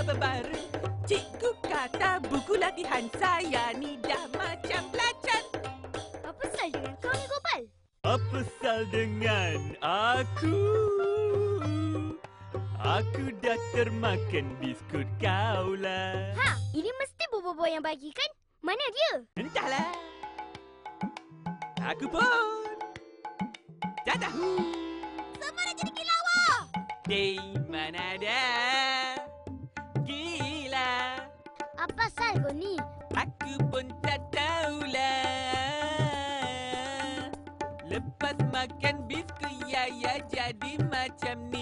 berbaru. Cikgu kata buku latihan saya ni dah macam pelajar. Apa sal dengan kau ni, Gopal? Apa sal dengan aku? Aku dah termakan biskut kau lah. Ha, ini mesti Bobo yang bagi kan? Mana dia? Entahlah. Aku pun tak tahu. Sama nak jadi kilawar. Di mana ada? Gila. Apa sal kau ni? Aku pun tak tahulah. Lepas makan biskut ya jadi macam ni.